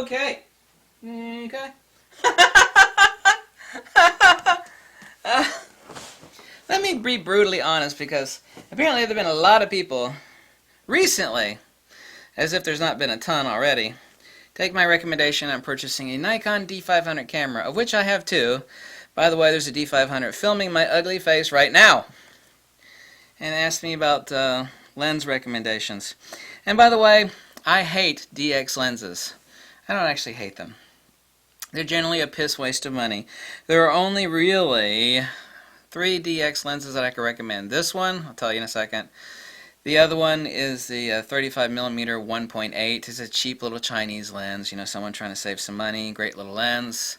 Okay. Okay. Let me be brutally honest, because apparently there have been a lot of people recently, as if there's not been a ton already, take my recommendation on purchasing a Nikon D500 camera, of which I have two. By the way, there's a D500 filming my ugly face right now, and asked me about lens recommendations. And by the way, I hate DX lenses. I don't actually hate them. They're generally a piss waste of money. There are only really 3 DX lenses that I can recommend. This one, I'll tell you in a second. The other one is the 35mm 1.8. It's a cheap little Chinese lens. You know, someone trying to save some money. Great little lens.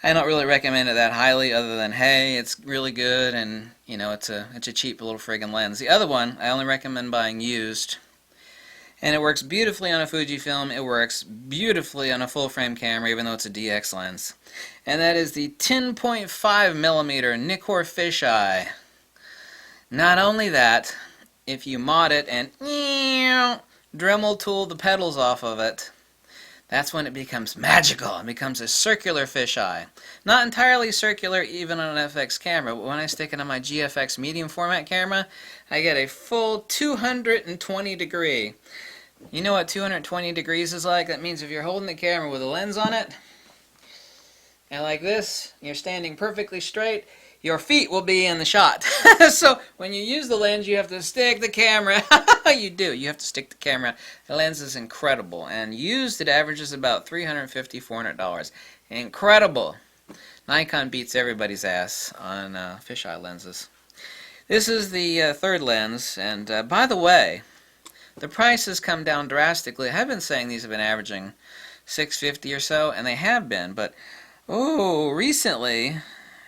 I don't really recommend it that highly, other than, hey, it's really good, and you know, it's a cheap little friggin' lens. The other one I only recommend buying used, and it works beautifully on a Fujifilm. It works beautifully on a full-frame camera, even though it's a DX lens. And that is the 10.5mm Nikon Fisheye. Not only that, if you mod it and Dremel tool the pedals off of it, that's when it becomes magical. It becomes a circular fisheye. Not entirely circular even on an FX camera, but when I stick it on my GFX medium format camera, I get a full 220 degree. You know what 220 degrees is like? That means if you're holding the camera with a lens on it, and like this, you're standing perfectly straight, your feet will be in the shot. So when you use the lens, you have to stick the camera. You do. You have to stick the camera. The lens is incredible, and used it averages about $350, $400. Incredible. Nikon beats everybody's ass on fisheye lenses. This is the third lens, and by the way, the price has come down drastically. I've been saying these have been averaging $650 or so, and they have been, but recently,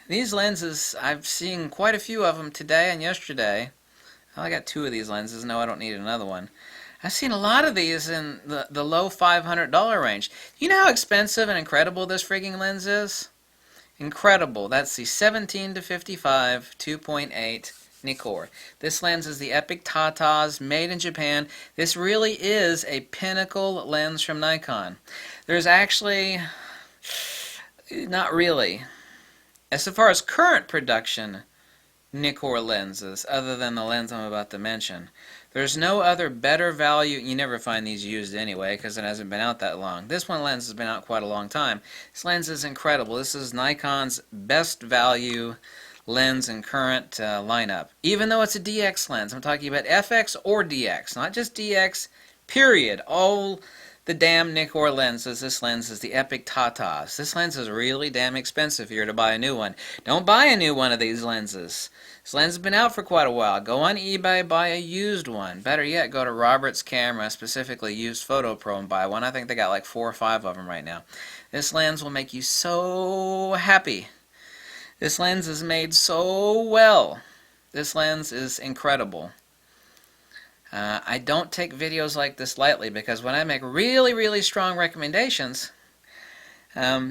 these lenses, I've seen quite a few of them today and yesterday. I got 2 of these lenses. No, I don't need another one. I've seen a lot of these in the low $500 range. You know how expensive and incredible this frigging lens is? Incredible. That's the 17-55 2.8 Nikon. This lens is the Epic Tatas, made in Japan. This really is a pinnacle lens from Nikon. There's actually, not really, as far as current production Nikon lenses, other than the lens I'm about to mention, there's no other better value. You never find these used anyway, because it hasn't been out that long. This one lens has been out quite a long time. This lens is incredible. This is Nikon's best value lens in current lineup. Even though it's a DX lens, I'm talking about FX or DX, not just DX, period. All the damn Nikon lenses. This lens is the Epic Tatas. This lens is really damn expensive here to buy a new one. Don't buy a new one of these lenses. This lens has been out for quite a while. Go on eBay, buy a used one. Better yet, go to Robert's Camera, specifically Used Photo Pro, and buy one. I think they got like 4 or 5 of them right now. This lens will make you so happy. This lens is made so well. This lens is incredible. I don't take videos like this lightly, because when I make really, really strong recommendations,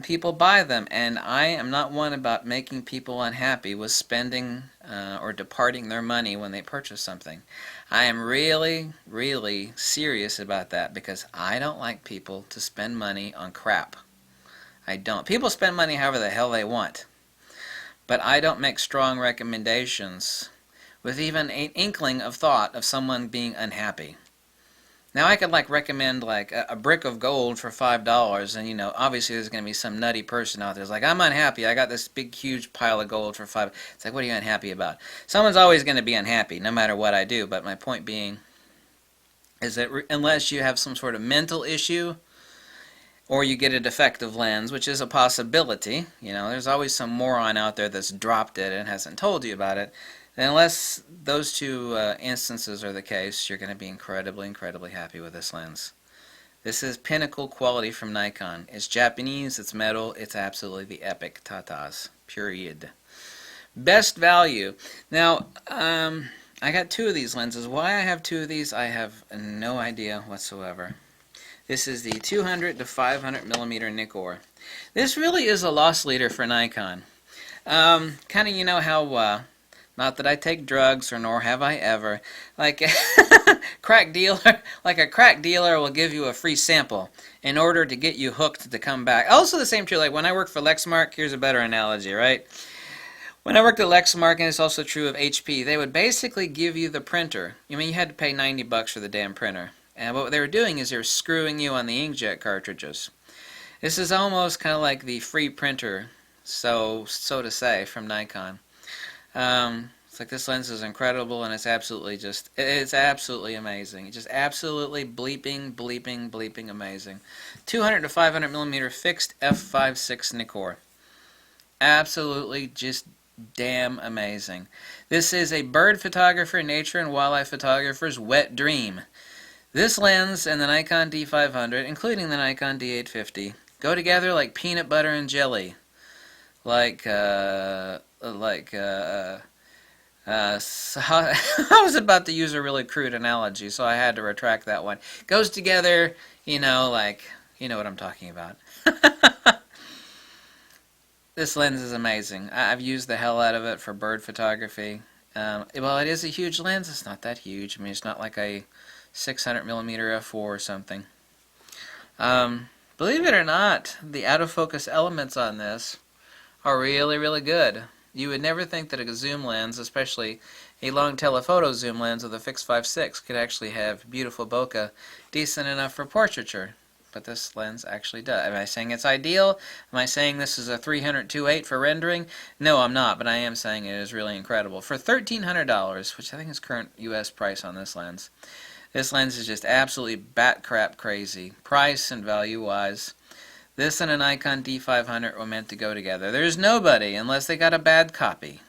people buy them, and I am not one about making people unhappy with spending or departing their money when they purchase something. I am really, really serious about that, because I don't like people to spend money on crap. I don't. People spend money however the hell they want, but I don't make strong recommendations with even an inkling of thought of someone being unhappy. Now I could like recommend like a brick of gold for $5, and you know, obviously there's going to be some nutty person out there who's like, I'm unhappy, I got this big huge pile of gold for $5. It's like, what are you unhappy about? Someone's always going to be unhappy no matter what I do, but my point being is that unless you have some sort of mental issue, or you get a defective lens, which is a possibility, you know, there's always some moron out there that's dropped it and hasn't told you about it. And unless those 2 instances are the case, you're going to be incredibly, incredibly happy with this lens. This is pinnacle quality from Nikon. It's Japanese, it's metal, it's absolutely the Epic Tatas. Period. Best value. Now, I got 2 of these lenses. Why I have 2 of these, I have no idea whatsoever. This is the 200-500mm Nikon. This really is a loss leader for Nikon. Kind of, you know how... not that I take drugs, or nor have I ever. Like, crack dealer, like a crack dealer will give you a free sample in order to get you hooked to come back. Also the same true, like when I worked for Lexmark, here's a better analogy, right? When I worked at Lexmark, and it's also true of HP, they would basically give you the printer. I mean, you had to pay $90 for the damn printer. And what they were doing is they were screwing you on the inkjet cartridges. This is almost kind of like the free printer, so to say, from Nikon. It's like this lens is incredible, and it's absolutely amazing. It's just absolutely bleeping amazing. 200 to 500 millimeter fixed f5.6 Nikkor. Absolutely just damn amazing. This is a bird photographer, nature and wildlife photographer's wet dream. This lens and the Nikon D500, including the Nikon D850, go together like peanut butter and jelly. So I was about to use a really crude analogy, so I had to retract that one. Goes together, like, you know what I'm talking about. This lens is amazing. I've used the hell out of it for bird photography. Well, it is a huge lens. It's not that huge. I mean, it's not like a 600 millimeter f4 or something. Believe it or not, the out of focus elements on this are really good. You would never think that a zoom lens, especially a long telephoto zoom lens with a fixed 5.6, could actually have beautiful bokeh decent enough for portraiture. But this lens actually does. Am I saying it's ideal? Am I saying this is a 300-2.8 for rendering? No, I'm not, but I am saying it is really incredible. For $1,300, which I think is current US price on this lens is just absolutely bat crap crazy, price and value-wise. This and a Nikon D500 were meant to go together. There's nobody, unless they got a bad copy.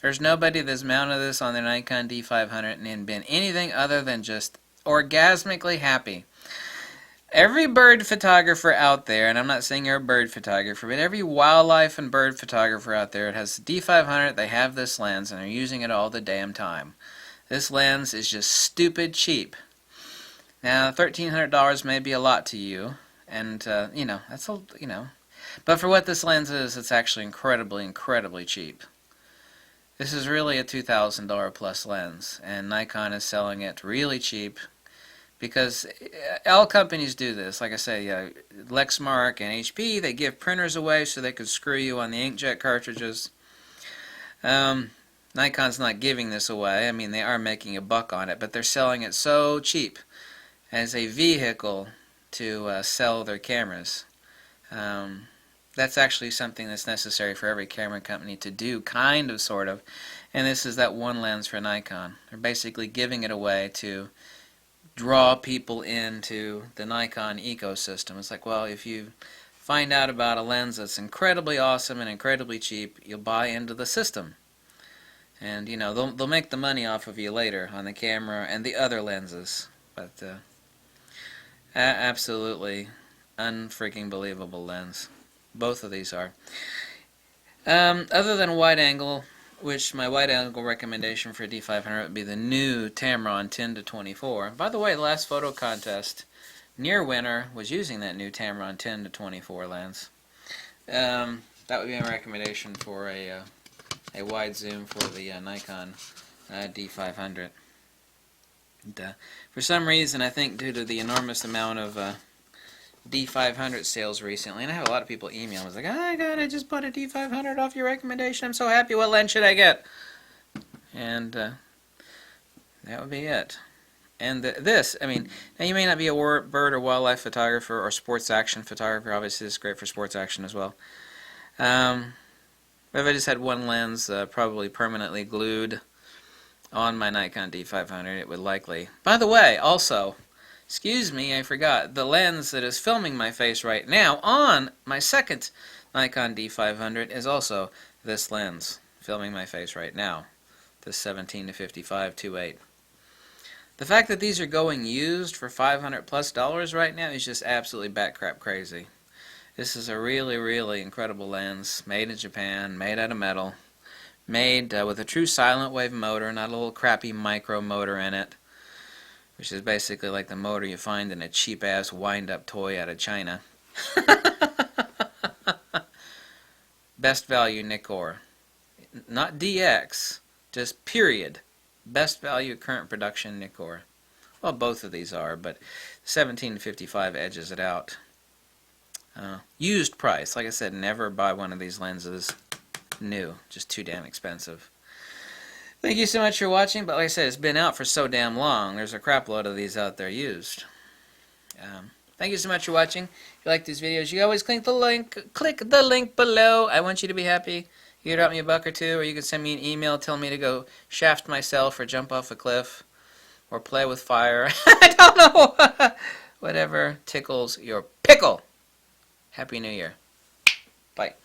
There's nobody that's mounted this on their Nikon D500 and been anything other than just orgasmically happy. Every bird photographer out there, and I'm not saying you're a bird photographer, but every wildlife and bird photographer out there, it has the D500, they have this lens, and they're using it all the damn time. This lens is just stupid cheap. Now, $1,300 may be a lot to you, and, that's a, but for what this lens is, it's actually incredibly cheap. This is really a $2,000 plus lens, and Nikon is selling it really cheap. Because all companies do this. Like I say, Lexmark and HP, they give printers away so they could screw you on the inkjet cartridges. Nikon's not giving this away. I mean, they are making a buck on it, but they're selling it so cheap as a vehicle to sell their cameras. That's actually something that's necessary for every camera company to do, kind of, sort of. And this is that one lens for Nikon. They're basically giving it away to draw people into the Nikon ecosystem. It's like, well, if you find out about a lens that's incredibly awesome and incredibly cheap, you'll buy into the system. And, they'll make the money off of you later on the camera and the other lenses. But, absolutely unfreaking believable lens. Both of these are. Other than wide angle, which my wide angle recommendation for D500 would be the new Tamron 10-24. By the way, the last photo contest near winner was using that new Tamron 10-24 lens. That would be my recommendation for a wide zoom for the Nikon D500. And, for some reason, I think due to the enormous amount of D500 sales recently, and I have a lot of people email me, like, oh God, I just bought a D500 off your recommendation, I'm so happy, what lens should I get? And that would be it. And this, I mean, now you may not be a bird or wildlife photographer or sports action photographer, obviously it's great for sports action as well. But if I just had one lens probably permanently glued on my Nikon D500, it would likely, by the way, also, excuse me, I forgot. The lens that is filming my face right now on my second Nikon D500 is also this lens filming my face right now. This 17-55 2.8. The fact that these are going used for $500+ right now is just absolutely bat crap crazy. This is a really incredible lens, made in Japan, made out of metal, made with a true silent wave motor, not a little crappy micro motor in it, which is basically like the motor you find in a cheap-ass wind-up toy out of China. Best value Nikkor. Not DX, just period. best value current production Nikkor. Well, both of these are, but 17-55 edges it out. Used price. Like I said, never buy one of these lenses new. Just too damn expensive. Thank you so much for watching, but like I said, it's been out for so damn long. There's a crap load of these out there used. Thank you so much for watching. If you like these videos, you always click the link below. I want you to be happy. You can drop me a buck or two, or you can send me an email telling me to go shaft myself or jump off a cliff or play with fire. I don't know. Whatever tickles your pickle. Happy New Year. Bye.